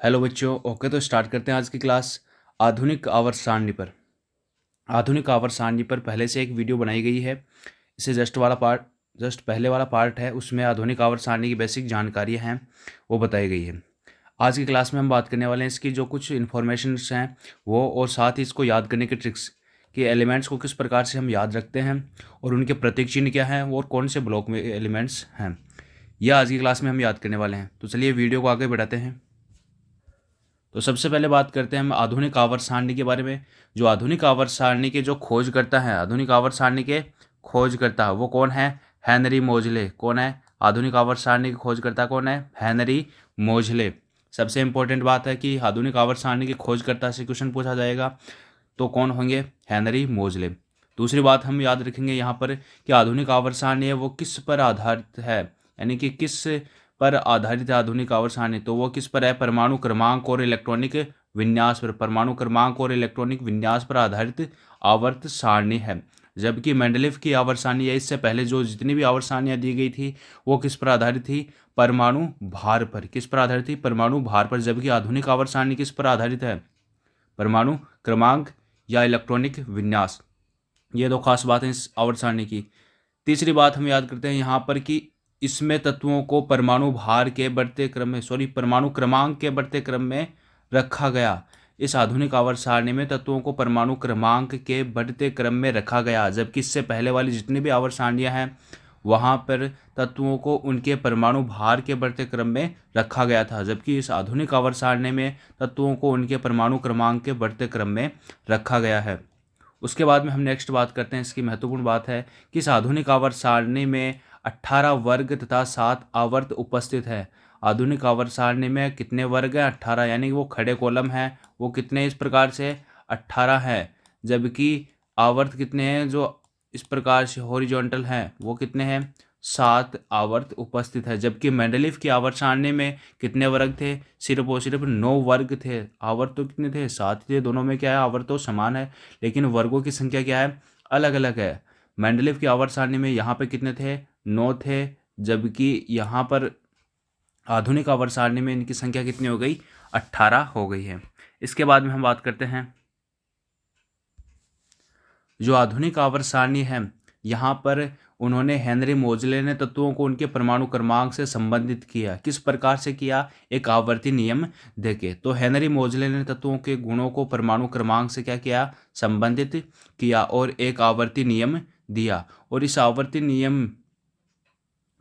Hello बच्चों। Okay, तो start करते हैं आज की क्लास आधुनिक आवर्त सारणी पर। आधुनिक आवर्त सारणी पर पहले से एक वीडियो बनाई गई है। इससे जस्ट पहले वाला पार्ट है, उसमें आधुनिक आवर्त सारणी की बेसिक जानकारियाँ हैं वो बताई गई है। आज की क्लास में हम बात करने वाले हैं इसकी जो कुछ इन्फॉर्मेशंस हैं वो, और साथ ही इसको याद करने के ट्रिक्स कि एलिमेंट्स को किस प्रकार से हम याद रखते हैं और उनके प्रतीक चिन्ह क्या हैं और कौन से ब्लॉक में एलिमेंट्स हैं, यह आज की क्लास में हम याद करने वाले हैं। तो चलिए वीडियो को आगे बढ़ाते हैं। तो सबसे पहले बात करते हैं हम आधुनिक आवर्त सारणी के बारे में। जो आधुनिक आवर्त सारणी के जो खोज करता है, आधुनिक आवर्त सारणी के खोज करता है वो कौन है? हेनरी मोजले। कौन है? आधुनिक आवर्त सारणी के खोज करता कौन है? हेनरी मोजले। सबसे इंपॉर्टेंट बात है कि आधुनिक आवर्त सारणी के खोजकर्ता से क्वेश्चन पूछा जाएगा तो कौन होंगे? हेनरी मोजले। दूसरी बात हम याद रखेंगे यहाँ पर कि आधुनिक आवर्त सारणी है वो किस पर आधारित है, यानी कि किस पर आधारित है आधुनिक आवर्त सारणी। तो वो किस पर है? परमाणु क्रमांक और इलेक्ट्रॉनिक विन्यास पर। परमाणु क्रमांक और इलेक्ट्रॉनिक विन्यास पर आधारित आवर्त सारणी है। जबकि मेंडलीव की आवर्त सारणी है, इससे पहले जो जितनी भी आवर्त सारणियाँ दी गई थी वो किस पर आधारित थी? परमाणु भार पर। किस पर आधारित थी? परमाणु भार पर। जबकि आधुनिक आवर्त सारणी किस पर आधारित है? परमाणु क्रमांक या इलेक्ट्रॉनिक विन्यास। ये दो खास बातें इस आवर्त सारणी की। तीसरी बात हम याद करते हैं यहाँ पर कि इसमें तत्वों को परमाणु भार के बढ़ते क्रम में परमाणु क्रमांक के बढ़ते क्रम में रखा गया। इस आधुनिक आवर्त सारणी में तत्वों को परमाणु क्रमांक के बढ़ते क्रम में रखा गया, जबकि इससे पहले वाली जितनी भी आवर्त सारणियाँ हैं वहाँ पर तत्वों को उनके परमाणु भार के बढ़ते क्रम में रखा गया था। जबकि इस आधुनिक आवर्त सारणी में तत्वों को उनके परमाणु क्रमांक के बढ़ते क्रम में रखा गया है। उसके बाद में हम नेक्स्ट बात करते हैं, इसकी महत्वपूर्ण बात है कि इस आधुनिक आवर्त सारणी में 18 वर्ग तथा 7 आवर्त उपस्थित है। आधुनिक आवर्त सारणी में कितने वर्ग हैं? 18, यानी कि वो खड़े कॉलम हैं वो कितने इस प्रकार से? 18 हैं। जबकि आवर्त कितने हैं जो इस प्रकार से हॉरिजॉन्टल हैं वो कितने हैं? 7 आवर्त उपस्थित है। जबकि मेंडलीव की आवर्त सारणी में कितने वर्ग थे? सिर्फ और सिर्फ 9 वर्ग थे। आवर्त तो कितने थे? 7 थे। दोनों में क्या है? आवर्त तो समान है लेकिन वर्गों की संख्या क्या है? अलग अलग है। मेंडलीव की आवर्त सारणी में यहाँ पे कितने थे? 9 थे। जबकि यहाँ पर आधुनिक आवर्त सारणी में इनकी संख्या कितनी हो गई? 18 हो गई है। इसके बाद में हम बात करते हैं जो आधुनिक आवर्त सारणी है, यहाँ पर उन्होंने हेनरी मोजले ने तत्वों को उनके परमाणु क्रमांक से संबंधित किया। किस प्रकार से किया? एक आवर्ती नियम देके। तो हेनरी मोजले ने तत्वों के गुणों को परमाणु क्रमांक से क्या किया? संबंधित किया और एक आवर्ती नियम दिया। और इस आवर्ती नियम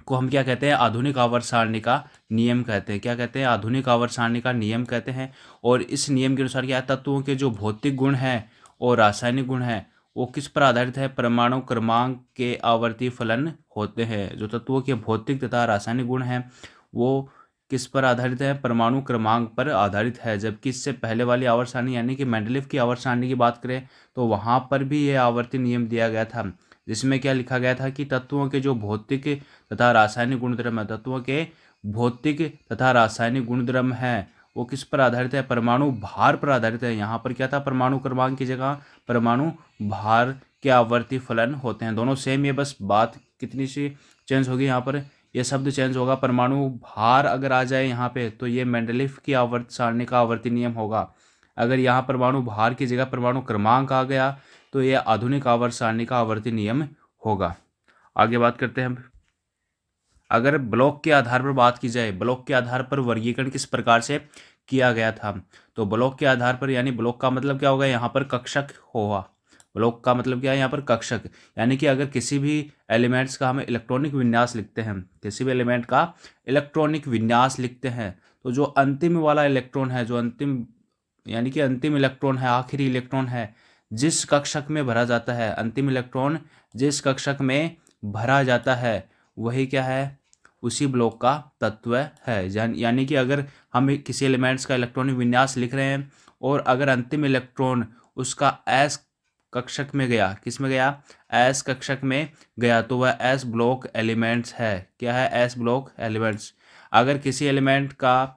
को हम क्या कहते हैं? आधुनिक आवर्त सारणी का नियम कहते हैं। क्या कहते हैं? आधुनिक आवर्त सारणी का नियम कहते हैं। और इस नियम के अनुसार क्या? तत्वों के जो भौतिक गुण हैं और रासायनिक गुण हैं वो किस पर आधारित है? परमाणु क्रमांक के आवर्ती फलन होते हैं। जो तत्वों के भौतिक तथा रासायनिक गुण हैं वो किस पर आधारित है? परमाणु क्रमांक पर आधारित है। जबकि इससे पहले वाली आवर्त सारणी यानी कि मेंडलीव की आवर्त सारणी की बात करें तो वहाँ पर भी ये आवर्ती नियम दिया गया था, जिसमें क्या लिखा गया था कि तत्वों के जो भौतिक तथा रासायनिक गुणधर्म है, तत्वों के भौतिक तथा रासायनिक गुणधर्म है वो किस पर आधारित है? परमाणु भार पर आधारित है। यहाँ पर क्या था? परमाणु क्रमांक की जगह परमाणु भार के आवर्ती फलन होते हैं। दोनों सेम, ये बस बात कितनी सी चेंज होगी, यहाँ पर यह शब्द चेंज होगा। परमाणु भार अगर आ जाए यहाँ पे तो ये मेंडलीव की आवर्त सारणी का आवर्ती नियम होगा। अगर यहाँ परमाणु भार की जगह परमाणु क्रमांक आ गया तो यह आधुनिक आवर्त सारणी का आवर्ती नियम होगा। आगे बात करते हैं हम। अगर ब्लॉक के आधार पर बात की जाए, ब्लॉक के आधार पर वर्गीकरण किस प्रकार से किया गया था? तो ब्लॉक के आधार पर, यानी ब्लॉक का मतलब क्या होगा? यहाँ पर कक्षक होगा। ब्लॉक का मतलब क्या है? यहाँ पर कक्षक, यानी कि अगर किसी भी एलिमेंट्स का हम इलेक्ट्रॉनिक विन्यास लिखते हैं, किसी भी एलिमेंट का इलेक्ट्रॉनिक विन्यास लिखते हैं तो जो अंतिम वाला इलेक्ट्रॉन है, जो अंतिम यानी कि अंतिम इलेक्ट्रॉन है, आखिरी इलेक्ट्रॉन है, जिस कक्षक में भरा जाता है, अंतिम इलेक्ट्रॉन जिस कक्षक में भरा जाता है वही क्या है? उसी ब्लॉक का तत्व है। यानी कि अगर हम किसी एलिमेंट्स का इलेक्ट्रॉनिक विन्यास लिख रहे हैं और अगर अंतिम इलेक्ट्रॉन उसका एस कक्षक में गया, किस में गया? एस कक्षक में गया तो वह एस ब्लॉक एलिमेंट्स है। क्या है? S block elements. अगर किसी एलिमेंट का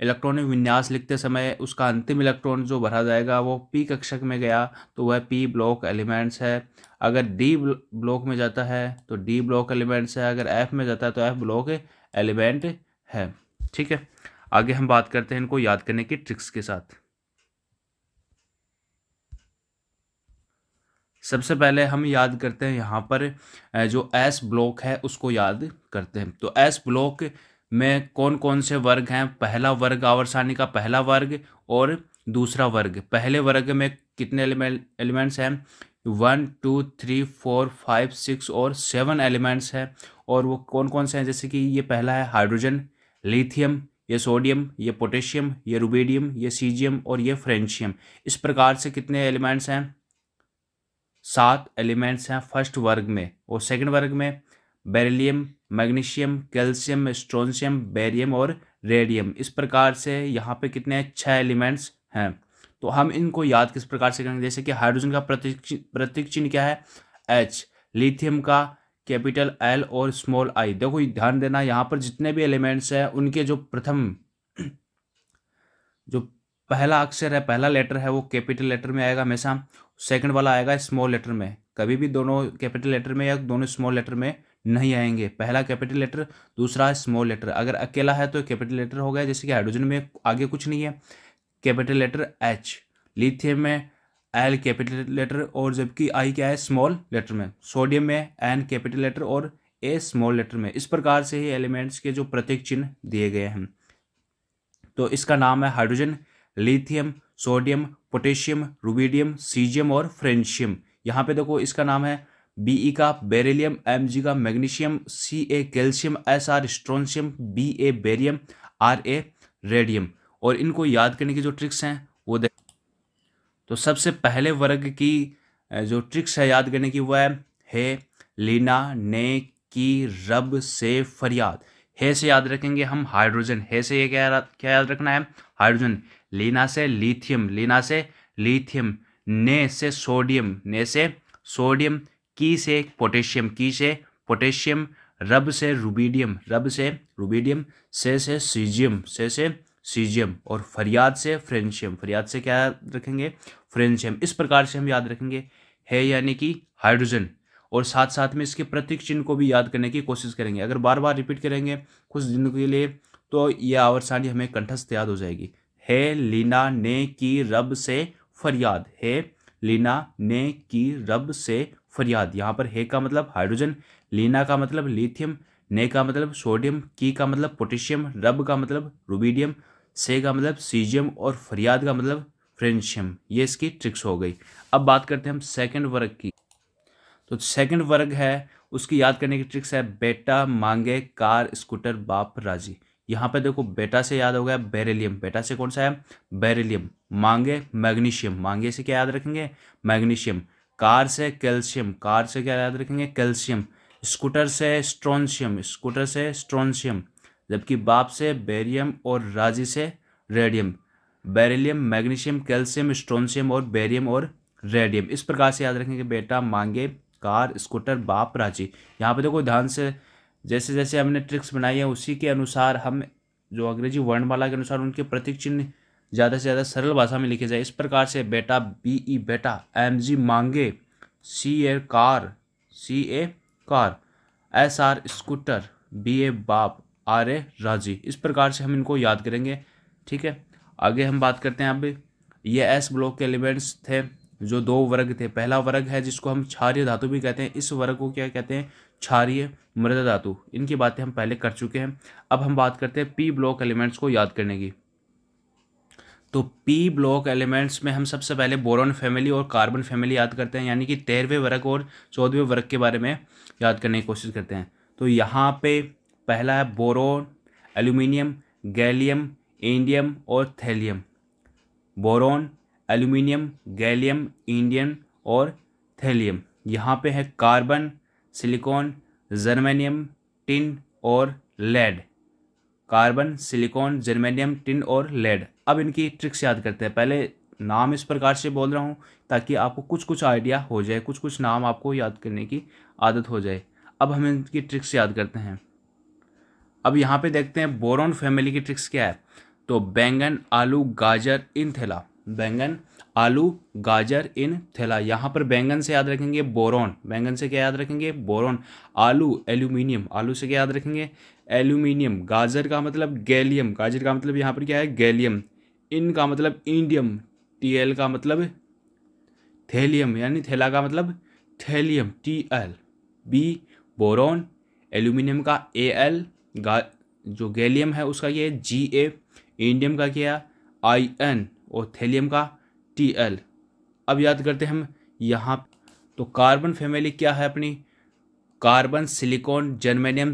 इलेक्ट्रॉनिक विन्यास लिखते समय उसका अंतिम इलेक्ट्रॉन जो भरा जाएगा वो पी कक्षक में गया तो वह पी ब्लॉक एलिमेंट्स है। अगर डी ब्लॉक में जाता है तो डी ब्लॉक एलिमेंट्स है। अगर एफ में जाता है तो एफ ब्लॉक एलिमेंट है। ठीक है। आगे हम बात करते हैं इनको याद करने की ट्रिक्स के साथ। सबसे पहले हम याद करते हैं यहाँ पर जो एस ब्लॉक है उसको याद करते हैं। तो एस ब्लॉक में कौन कौन से वर्ग हैं? पहला वर्ग आवर्त सारणी का पहला वर्ग और दूसरा वर्ग। पहले वर्ग में कितने एलिमेंट्स हैं? 1 2 3 4 5 6 और 7 एलिमेंट्स हैं। और वो कौन कौन से हैं? जैसे कि ये पहला है हाइड्रोजन, लिथियम, ये सोडियम, ये पोटेशियम, ये रुबिडियम, ये सीजियम और ये फ्रेंशियम। इस प्रकार से कितने एलिमेंट्स हैं? 7 एलिमेंट्स हैं फर्स्ट वर्ग में। और सेकंड वर्ग में beryllium, magnesium, calcium, strontium, barium और रेडियम। इस प्रकार से यहाँ पे कितने 6 एलिमेंट्स हैं। तो हम इनको याद किस प्रकार से करेंगे? जैसे कि हाइड्रोजन का प्रतीक चिन्ह क्या है? H। लिथियम का कैपिटल L और स्मॉल I। देखो ध्यान देना, यहाँ पर जितने भी एलिमेंट्स हैं उनके जो प्रथम जो पहला अक्षर है, पहला लेटर है, वो कैपिटल लेटर में आएगा हमेशा। सेकंड वाला आएगा स्मॉल लेटर में। कभी भी दोनों कैपिटल लेटर में या दोनों स्मॉल लेटर में नहीं आएंगे। पहला कैपिटल लेटर, दूसरा स्मॉल लेटर। अगर अकेला है तो कैपिटल लेटर हो गया, जैसे कि हाइड्रोजन में आगे कुछ नहीं है, कैपिटल लेटर H। लिथियम में L कैपिटल लेटर और जबकि I क्या है? स्मॉल लेटर में। सोडियम में N कैपिटल लेटर और A स्मॉल लेटर में। इस प्रकार से ही एलिमेंट्स के जो प्रतीक चिन्ह दिए गए हैं। तो इसका नाम है hydrogen, lithium, sodium, potassium, rubidium, caesium और फ्रेंशियम। यहाँ पे देखो इसका नाम है Be का बेरिलियम, Mg का magnesium, Ca calcium, Sr strontium, Ba barium, Ra radium. और इनको याद करने की जो ट्रिक्स हैं वो देख। तो सबसे पहले वर्ग की जो ट्रिक्स है याद करने की वो है लीना, ने, की, रब, से, फरियाद। है से याद रखेंगे हम हाइड्रोजन। है से ये क्या याद रखना है? हाइड्रोजन। लीना से लिथियम, लीना से लिथियम। ने से सोडियम, ने से सोडियम। की से पोटेशियम, की से पोटेशियम। रब से रुबिडियम, रब से रुबिडियम। से सीजियम, से सीजियम। और फरियाद से फ्रेंशियम, फरियाद से क्या याद रखेंगे? फ्रेंशियम। इस प्रकार से हम याद रखेंगे है यानी कि हाइड्रोजन। और साथ साथ में इसके प्रतीक चिन्ह को भी याद करने की कोशिश करेंगे। अगर बार बार रिपीट करेंगे कुछ दिनों के लिए तो यह आवर्त सारणी हमें कंठस्थ याद हो जाएगी। है लीना, ने, की, रब से फरियाद। है लीना, ने, की, रब से फरियाद। यहाँ पर है का मतलब हाइड्रोजन, लीना का मतलब लिथियम, ने का मतलब सोडियम, की का मतलब पोटेशियम, रब का मतलब रुबिडियम, से का मतलब सीजियम और फरियाद का मतलब फ्रेंशियम। ये इसकी ट्रिक्स हो गई। अब बात करते हैं हम सेकंड वर्ग की। तो सेकंड वर्ग है उसकी याद करने की ट्रिक्स है बेटा, मांगे, कार, स्कूटर, बाप, राजी। यहाँ पे देखो बेटा से याद हो गया बेरिलियम। बेटा से कौन सा है? बेरिलियम। मांगे मैग्नीशियम, मांगे से क्या याद रखेंगे? मैग्नीशियम। कार से कैल्शियम, कार से क्या याद रखेंगे? कैल्शियम। स्कूटर से स्ट्रोंशियम, स्कूटर से स्ट्रोंशियम। जबकि बाप से बेरियम और राजी से radium. Beryllium, magnesium, calcium, strontium और बेरियम और रेडियम। इस प्रकार से याद रखेंगे बेटा, मांगे, कार, स्कूटर, बाप, राजी। यहाँ पे देखो ध्यान से, जैसे जैसे हमने ट्रिक्स बनाई है उसी के अनुसार हम जो अंग्रेजी वर्णमाला के अनुसार उनके प्रतीक चिन्ह ज़्यादा से ज़्यादा सरल भाषा में लिखे जाए। इस प्रकार से बेटा, BE बेटा, MG मांगे, CA car, CA car, SR scooter, BA बाप, RA राजी। इस प्रकार से हम इनको याद करेंगे। ठीक है, आगे हम बात करते हैं। अब ये S ब्लॉक के एलिमेंट्स थे जो 2 वर्ग थे। पहला वर्ग है जिसको हम क्षारीय धातु भी कहते हैं। इस वर्ग को क्या कहते हैं? क्षारीय मृदा धातु। इनकी बातें हम पहले कर चुके हैं। अब हम बात करते हैं P ब्लॉक एलिमेंट्स को याद करने की। तो P ब्लॉक एलिमेंट्स में हम सबसे पहले बोरॉन फैमिली और कार्बन फैमिली याद करते हैं, यानी कि 13वें वर्ग और 14वें वर्ग के बारे में याद करने की कोशिश करते हैं। तो यहाँ पे पहला है बोरॉन, एल्यूमिनियम, गैलियम, इंडियम और thallium. Boron, aluminium, gallium, indium और थैलियम। यहाँ पे है कार्बन, सिलिकॉन, जर्मेनियम, टिन और lead. Carbon, silicon, germanium, tin और लेड। अब इनकी ट्रिक्स याद करते हैं। पहले नाम इस प्रकार से बोल रहा हूँ ताकि आपको कुछ कुछ आइडिया हो जाए, कुछ कुछ नाम आपको याद करने की आदत हो जाए। अब हम इनकी ट्रिक्स याद करते हैं। अब यहाँ पे देखते हैं बोरॉन फैमिली की ट्रिक्स क्या है। तो बैंगन, आलू, गाजर इन थैला। बैंगन, आलू, गाजर इन थैला। यहाँ पर बैंगन से याद रखेंगे बोरॉन। बैंगन से क्या याद रखेंगे? बोरॉन। आलू, एल्यूमिनियम। आलू से क्या याद रखेंगे? एल्यूमिनियम, गाजर का मतलब गैलियम, गाजर का मतलब यहाँ पर क्या है गैलियम, इन का मतलब इंडियम, टीएल का मतलब थेलियम यानी थैला का मतलब thallium TL, B boron, aluminium का एल, जो गैलियम है उसका ये जीए, इंडियम का क्या आईएन और थेलियम का टीएल। अब याद करते हैं हम यहाँ, तो कार्बन फैमिली क्या है अपनी, कार्बन, सिलिकॉन, जर्मेनियम,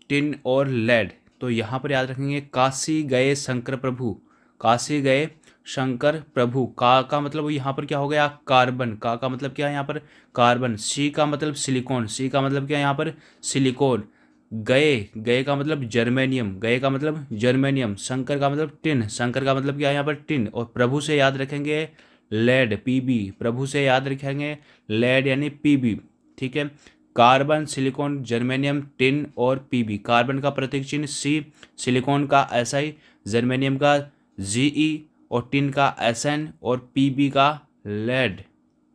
टिन और लेड। तो यहाँ पर याद रखेंगे काशी गए शंकर प्रभु, काशी गए शंकर प्रभु, का मतलब यहाँ पर क्या हो गया कार्बन, का मतलब क्या है यहाँ पर कार्बन, सी का मतलब सिलिकॉन, सी का मतलब क्या है यहाँ पर सिलिकॉन, गए, गए का मतलब जर्मेनियम, गए का मतलब जर्मेनियम, शंकर का मतलब टिन, शंकर का मतलब क्या है यहाँ पर टिन, और प्रभु से याद रखेंगे लेड, पीबी, प्रभु से याद रखेंगे लेड यानी पीबी। ठीक है, कार्बन, सिलिकॉन, जर्मेनियम, टिन और पीबी। कार्बन का प्रतीक चिन्ह सी, सिलिकॉन का एसआई, जर्मेनियम का जीई और टिन का एसएन और पीबी का लेड,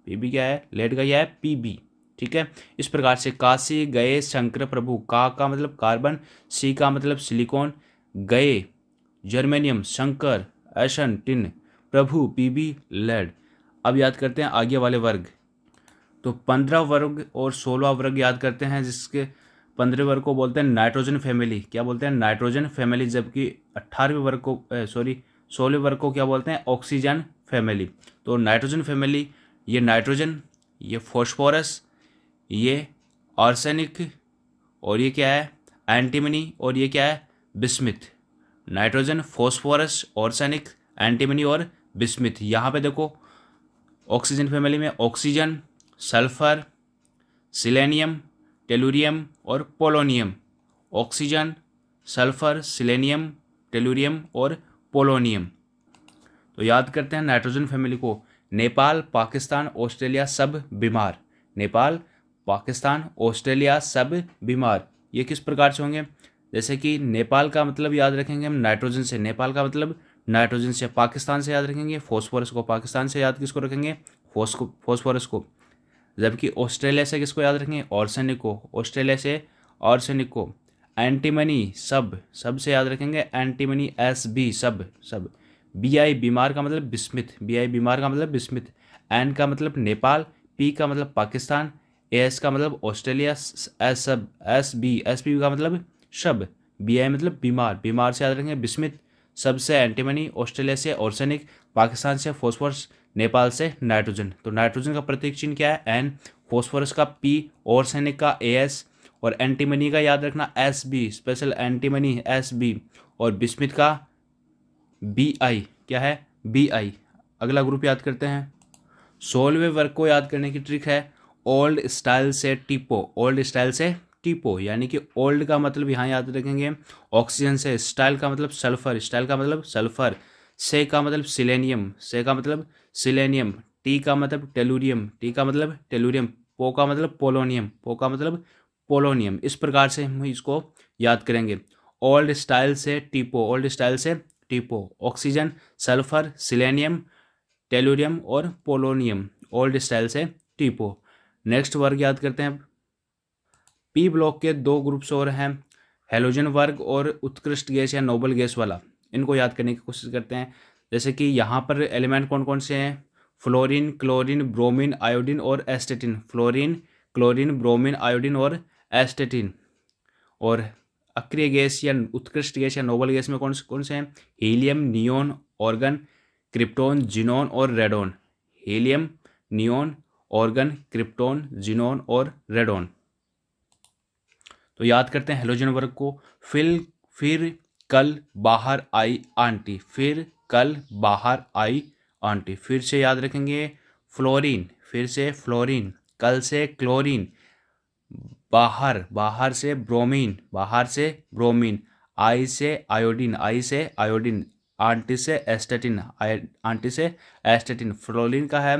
पीबी क्या है लेड का क्या है पीबी। ठीक है, इस प्रकार से काशी गए शंकर प्रभु, का मतलब कार्बन, सी का मतलब सिलिकॉन, गए जर्मेनियम, शंकर, एसन, टिन, प्रभु, पीबी, लेड। अब याद करते हैं आगे वाले वर्ग। तो 15 वर्ग और 16 वर्ग याद करते हैं, जिसके 15वें वर्ग को बोलते हैं नाइट्रोजन फैमिली, क्या बोलते हैं नाइट्रोजन फैमिली, जबकि 18वें वर्ग को 16वें वर्ग को क्या बोलते हैं ऑक्सीजन फैमिली। तो नाइट्रोजन फैमिली, ये नाइट्रोजन, ये फॉस्फोरस, ये आर्सेनिक और ये क्या है एंटीमनी और ये क्या है bismuth. Nitrogen, phosphorus, arsenic, antimony और बिस्मिथ। यहाँ पे देखो ऑक्सीजन फैमिली में ऑक्सीजन, सल्फर, सिलेनियम, टेलुरियम और polonium, oxygen, sulphur, selenium, tellurium और पोलोनियम। तो याद करते हैं नाइट्रोजन फैमिली को, नेपाल, पाकिस्तान, ऑस्ट्रेलिया सब बीमार, नेपाल, पाकिस्तान, ऑस्ट्रेलिया सब बीमार। ये किस प्रकार से होंगे, जैसे कि नेपाल का मतलब याद रखेंगे हम नाइट्रोजन से, नेपाल का मतलब नाइट्रोजन से, पाकिस्तान से याद रखेंगे फॉस्फोरस को, पाकिस्तान से याद किसको रखेंगे फॉस्फोरस को, जबकि ऑस्ट्रेलिया से किसको याद रखेंगे आर्सेनिक को, ऑस्ट्रेलिया से आर्सेनिक को, एंटीमनी सब से याद रखेंगे एंटीमनी, एस बी सब, बी आई बीमार का मतलब बिस्मिथ, बी आई बीमार का मतलब बिस्मिथ, एन का मतलब नेपाल, पी का मतलब पाकिस्तान, एस का मतलब ऑस्ट्रेलिया, एस सब, एस बी का मतलब शब, बी आई मतलब बीमार, बीमार से याद रखेंगे बिस्मिथ, सब से एंटीमनी, ऑस्ट्रेलिया से आर्सेनिक, पाकिस्तान से फॉस्फोरस, नेपाल से नाइट्रोजन। तो नाइट्रोजन का प्रतीक चिन्ह क्या है एन, फॉस्फोरस का पी, आर्सेनिक का एस और एंटीमनी का याद रखना S B, special antimony S B, और बिस्मिथ का बी आई, क्या है बी आई। अगला ग्रुप याद करते हैं, 16वें वर्ग को याद करने की ट्रिक है ओल्ड स्टाइल से टीपो, ओल्ड स्टाइल से टीपो, यानी कि ओल्ड का मतलब यहाँ याद रखेंगे ऑक्सीजन से, स्टाइल का मतलब सल्फर, स्टाइल का मतलब सल्फर, से का मतलब सिलेनियम, से का मतलब सिलेनियम, टी का मतलब टेलुरियम, टी का मतलब टेलुरियम, पो का मतलब पोलोनियम, पो का मतलब पोलोनियम। इस प्रकार से हम इसको याद करेंगे, ओल्ड स्टाइल से टीपो, ओल्ड स्टाइल से टीपो, ऑक्सीजन, सल्फर, सिलेनियम, टेलुरियम और पोलोनियम, ओल्ड स्टाइल से टीपो। नेक्स्ट वर्ग याद करते हैं, पी ब्लॉक के 2 ग्रुप्स और हैं, हेलोजन वर्ग और उत्कृष्ट गैस या नोबल गैस वाला, इनको याद करने की कोशिश करते हैं। जैसे कि यहाँ पर एलिमेंट कौन कौन से हैं, फ्लोरीन, क्लोरीन, ब्रोमीन, आयोडीन और एस्टेटिन, फ्लोरीन, क्लोरीन, ब्रोमीन, आयोडीन और एस्टेटिन। और अक्रिय गैस या उत्कृष्ट गैस या नोबल गैस में कौन से हैं, helium, neon, argon, krypton, xenon और radon, helium, neon, argon, krypton, xenon और रेडोन। तो याद करते हैं हेलोजन वर्ग को, फिर कल बाहर आई आंटी, फिर कल बाहर आई आंटी, फिर से याद रखेंगे फ्लोरीन, फिर से फ्लोरीन, कल से क्लोरीन, बाहर से ब्रोमीन, बाहर से ब्रोमीन, आई से आयोडीन, आई से आयोडीन, आंटी से एस्टेटिन, आंटी से एस्टेटिन, फ्लोरीन का है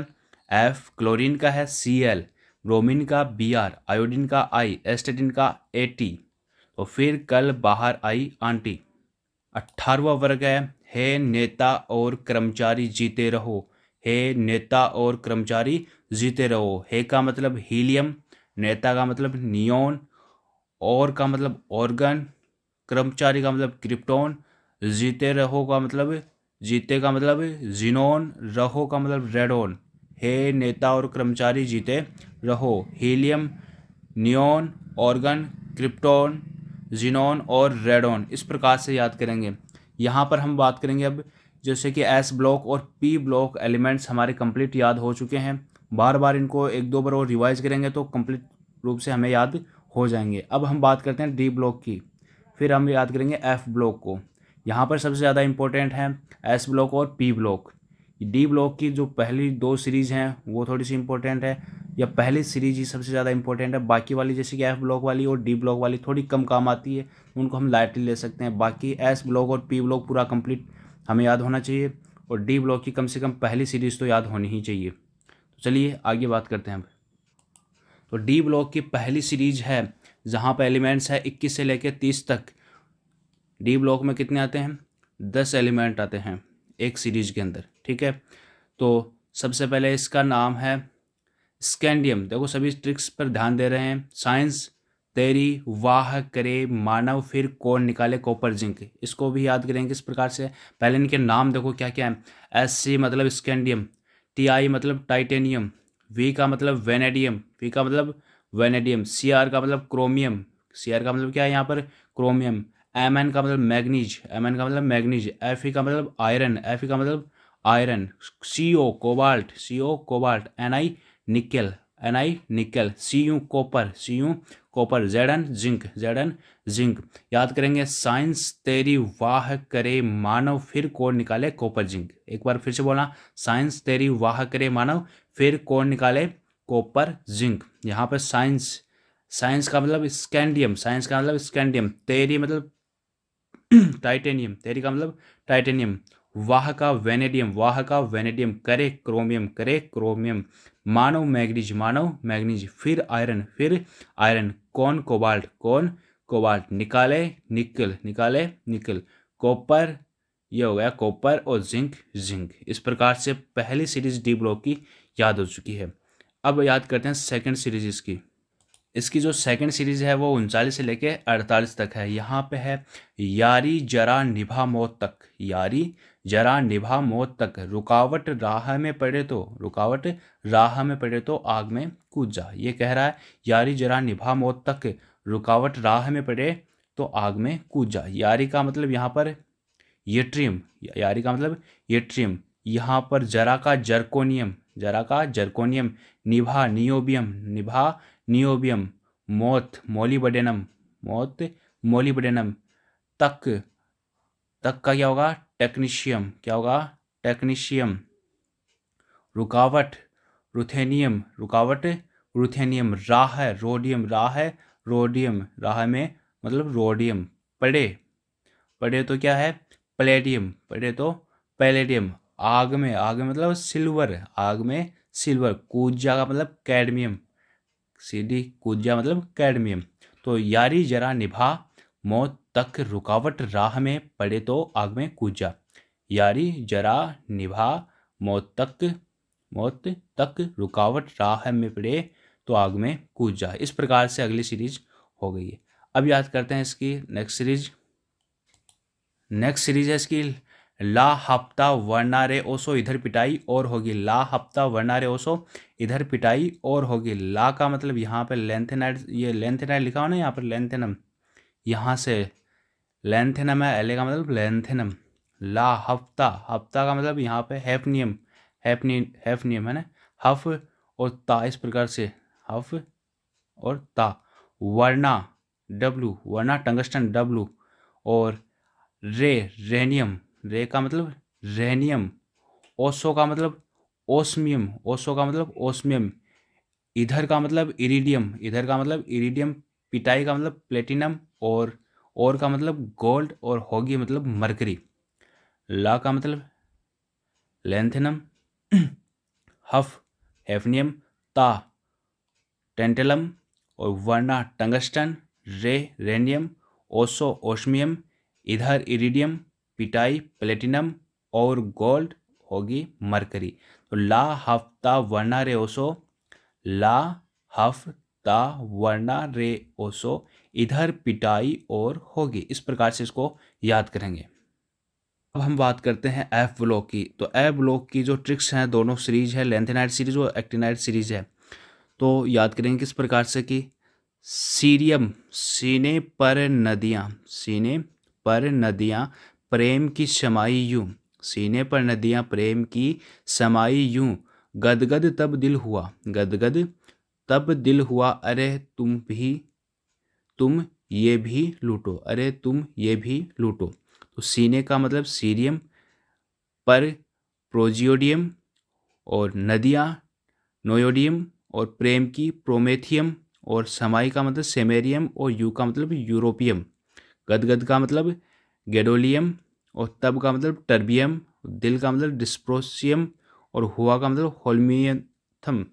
एफ, क्लोरीन का है Cl, ब्रोमीन का Br, आयोडीन का I, एस्टेटिन का At। तो फिर कल बाहर आई आंटी। 18वां वर्ग है, हे नेता और कर्मचारी जीते रहो, हे नेता और कर्मचारी जीते रहो, हे का मतलब हीलियम, नेता का मतलब नियोन, और का मतलब ऑर्गन, कर्मचारी का मतलब क्रिप्टॉन, जीते रहो का मतलब जीते का मतलब जीनोन, रहो का मतलब रेडोन। हे नेता और कर्मचारी जीते रहो। Helium, neon, argon, krypton, xenon और रेडोन। इस प्रकार से याद करेंगे। यहाँ पर हम बात करेंगे अब, जैसे कि एस ब्लॉक और पी ब्लॉक एलिमेंट्स हमारे कंप्लीट याद हो चुके हैं। बार बार इनको एक दो बार और रिवाइज करेंगे तो कंप्लीट रूप से हमें याद हो जाएंगे। अब हम बात करते हैं डी ब्लॉक की, फिर हम याद करेंगे एफ ब्लॉक को। यहाँ पर सबसे ज़्यादा इंपॉर्टेंट है एस ब्लॉक और पी ब्लॉक। डी ब्लॉक की जो पहली दो सीरीज़ हैं वो थोड़ी सी इंपॉर्टेंट है, या पहली सीरीज ही सबसे ज़्यादा इंपॉर्टेंट है। बाकी वाली जैसे कि एफ ब्लॉक वाली और डी ब्लॉक वाली थोड़ी कम काम आती है, उनको हम लाइटली ले सकते हैं। बाकी एस ब्लॉक और पी ब्लॉक पूरा कंप्लीट हमें याद होना चाहिए, और डी ब्लॉक की कम से कम पहली सीरीज़ तो याद होनी ही चाहिए। तो चलिए आगे बात करते हैं अब। तो डी ब्लॉक की पहली सीरीज है जहाँ पर एलिमेंट्स है 21 से लेकर 30 तक। डी ब्लॉक में कितने आते हैं? 10 एलिमेंट आते हैं एक सीरीज के अंदर, ठीक है। तो सबसे पहले इसका नाम है स्कैंडियम। देखो सभी ट्रिक्स पर ध्यान दे रहे हैं। साइंस, तेरी, वाह करे, मानव, फिर कौन निकाले, कॉपर, जिंक। इसको भी याद करेंगे इस प्रकार से। पहले इनके नाम देखो क्या क्या है। एस सी मतलब स्कैंडियम, टी आई मतलब टाइटेनियम, वी का मतलब वेनेडियम, वी का मतलब वेनेडियम, सी आर का मतलब क्रोमियम, सी आर का मतलब क्या है यहाँ पर क्रोमियम, एम एन का मतलब मैग्नीज, एम एन का मतलब मैग्नीज, एफ ई का मतलब आयरन, एफ ई का मतलब iron, C O cobalt, C O cobalt, N I nickel, N I nickel, C U copper, C U copper, Z N zinc, Z N zinc. याद करेंगे science, तेरी, वाह करे, मानव, फिर कौन निकाले, कॉपर, जिंक। एक बार फिर से बोला, साइंस, तेरी, वाह करे, मानव, फिर कौन निकाले, कॉपर, जिंक। यहाँ पर साइंस, साइंस का मतलब स्कैंडियम, साइंस का मतलब स्कैंडियम, तेरी मतलब टाइटेनियम, तेरी का मतलब टाइटेनियम, वाह का वेनेडियम, वाह का वेनेडियम, करे क्रोमियम, करे क्रोमियम, मानव मैग्नीज, मानव मैग्नीज, फिर आयरन, फिर आयरन, कौन कोबाल्ट, कौन कोबाल्ट, निकाले निकल, निकाले निकल, कॉपर, ये हो गया कॉपर, और जिंक जिंक। इस प्रकार से पहली सीरीज डी ब्लॉक की याद हो चुकी है। अब याद करते हैं सेकंड सीरीज इसकी। इसकी जो सेकंड सीरीज है वो 39 से लेके 48 तक है। यहाँ पे है यारी जरा निभा मौत तक, यारी जरा निभा मौत तक, रुकावट राह में पड़े तो, रुकावट राह में पड़े तो आग में कूद जा। ये कह रहा है यारी जरा निभा मौत तक, रुकावट राह में पड़े तो आग में कूद जा। यारी का मतलब यहाँ पर येट्रियम, यारी का मतलब येट्रियम, यहाँ पर जरा का जर्कोनियम, जरा का जर्कोनियम, निभा नियोबियम, निभा नियोबियम, मौत मोलिबडेनम, मौत मोलिबडेनम, तक, तक का क्या होगा, टेक्नीशियम, क्या होगा, टेक्नीशियम, रुकावट रुथेनियम, रुकावट रुथेनियम, राह है रोडियम, राह है रोडियम, राह में मतलब रोडियम, पड़े, पड़े तो क्या है पैलेडियम, पड़े तो पैलेडियम, आग में, आग में मतलब सिल्वर, आग में सिल्वर, कूजा का मतलब कैडमियम, सीधी कूजा मतलब कैडमियम। तो यारी जरा निभा मौत तक, रुकावट राह में पड़े तो आग में कूद जा। यारी जरा निभा मौत तक, मौत तक, रुकावट राह में पड़े तो आग में कूद जा। इस प्रकार से अगली सीरीज हो गई है। अब याद करते हैं इसकी नेक्स्ट सीरीज। नेक्स्ट सीरीज है इसकी ला हफ्ता वर्ना रे ओसो, इधर पिटाई और होगी, ला हफ्ता वर्ना रे ओसो, इधर पिटाई और होगी। ला का मतलब यहाँ पे लेंथेनाइड, ये लेंथेनाइड लिखा हो ना यहाँ पर लेंथेनम, यहाँ से लेंथेनम है, एल का मतलब लेंथेनम। ला हफ्ता, हफ्ता का मतलब यहाँ पे हैफनियम, हैफनियम है ना, हफ और ता, इस प्रकार से हफ और ता। वर्ना डब्लू, वर्ना टंगस्टन डब्लू, और रे रेनियम, रे का मतलब रेनियम, ओसो का मतलब ओस्मियम, ओसो का मतलब ओस्मियम, इधर का मतलब इरिडियम, इधर का मतलब इरिडियम, पिटाई का मतलब प्लेटिनम, और का मतलब गोल्ड, और होगी मतलब मरकरी। ला का मतलब लेंथेनम, हफ हेफनियम, ता टेंटेलम, और वर्ना टंगस्टन, रे रेनियम, ओसो ओस्मियम, इधर इरिडियम, पिटाई प्लेटिनम, और गोल्ड होगी मरकरी। तो ला हफ्ता वर्ना रे ओसो, ला हफ्ता वर्ना रे ओसो, इधर पिटाई और होगी। इस प्रकार से इसको याद करेंगे। अब हम बात करते हैं एफ ब्लॉक की। तो एफ ब्लॉक की जो ट्रिक्स हैं, दोनों सीरीज है, लेंथेनाइट सीरीज और एक्टिनाइट सीरीज है, तो याद करेंगे किस प्रकार से कि सीरियम, सीने पर नदियाँ, सीने पर नदियाँ प्रेम की समाई यूं, सीने पर नदियाँ प्रेम की समाई यूं, गदगद तब दिल हुआ, गदगद तब दिल हुआ, अरे तुम ये भी लूटो, अरे तुम ये भी लूटो। तो सीने का मतलब सीरियम, पर प्रोजियोडियम, और नदियाँ नोयोडियम, और प्रेम की प्रोमेथियम, और समाई का मतलब सेमेरियम, और यू का मतलब यूरोपियम, गदगद का मतलब गेडोलियम, और तब का मतलब टर्बियम, दिल का मतलब डिस्प्रोसियम, और हुआ का मतलब होल्मियथम।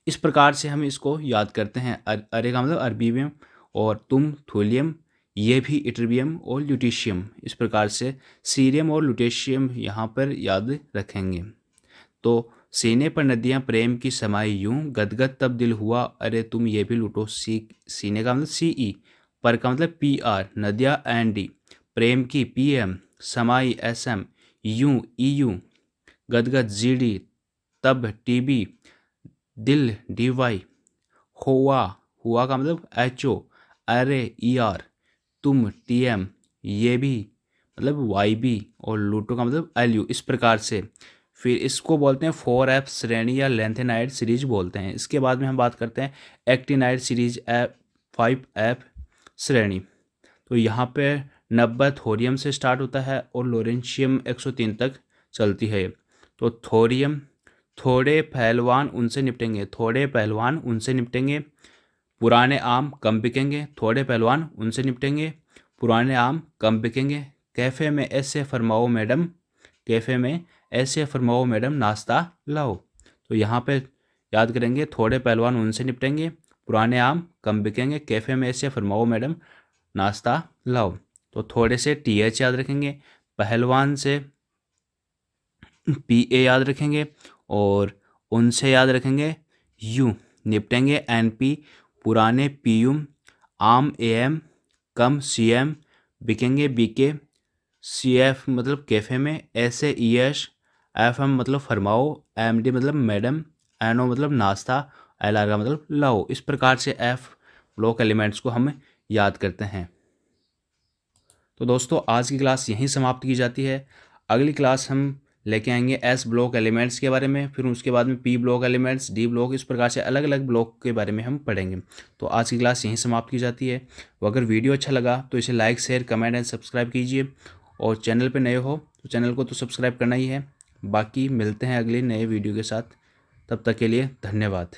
इस प्रकार से हम इसको याद करते हैं। अरे का मतलब अर्बीवियम, और तुम थोलियम, ये भी इटरबियम और ल्यूटेशियम। इस प्रकार से सीरियम और ल्यूटेशियम यहाँ पर याद रखेंगे। तो सीने पर नदियाँ प्रेम की समाई यूं, गदगद तब दिल हुआ, अरे तुम ये भी लूटो। सीने का मतलब CE, पर का मतलब PR, नदिया ND, प्रेम की PM, समाई SM, यूं EU, गदगद GD, तब TB, दिल DY, हुआ का मतलब HO, अरे ER, तुम TM, ये भी मतलब YB, और लूटो का मतलब LU। इस प्रकार से फिर इसको बोलते हैं 4F श्रेणी या लेंथेनाइड सीरीज बोलते हैं। इसके बाद में हम बात करते हैं एक्टिनाइड सीरीज 5F श्रेणी। तो यहाँ पे 90 थोरियम से स्टार्ट होता है और लोरेंशियम 103 तक चलती है। तो थोरियम, थोड़े पहलवान उनसे निपटेंगे, थोड़े पहलवान उनसे निपटेंगे, पुराने आम कम बिकेंगे, थोड़े पहलवान उनसे निपटेंगे, पुराने आम कम बिकेंगे, कैफ़े में ऐसे फरमाओ मैडम, कैफ़े में ऐसे फरमाओ मैडम नाश्ता लाओ। तो यहाँ पे याद करेंगे, थोड़े पहलवान उनसे निपटेंगे, पुराने आम कम बिकेंगे, कैफ़े में ऐसे फरमाओ मैडम नाश्ता लाओ। तो थोड़े से TH याद रखेंगे, पहलवान से PA याद रखेंगे, और उनसे याद रखेंगे U, निपटेंगे NP, पुराने PU, आम AM, come CM, बिकेंगे BK, CF मतलब कैफ़े में, ऐसे ES, FM मतलब फरमाओ, MD मतलब मैडम, NO मतलब नाश्ता, LR का मतलब लाओ। इस प्रकार से F ब्लॉक एलिमेंट्स को हम याद करते हैं। तो दोस्तों आज की क्लास यहीं समाप्त की जाती है। अगली क्लास हम लेके आएंगे S ब्लॉक एलिमेंट्स के बारे में, फिर उसके बाद में P block elements, D block, इस प्रकार से अलग अलग ब्लॉक के बारे में हम पढ़ेंगे। तो आज की क्लास यहीं समाप्त की जाती है। तो अगर वीडियो अच्छा लगा तो इसे like, share, comment and subscribe कीजिए, और चैनल पर नए हो तो चैनल को तो सब्सक्राइब करना ही है। बाकी मिलते हैं अगले नए वीडियो के साथ, तब तक के लिए धन्यवाद।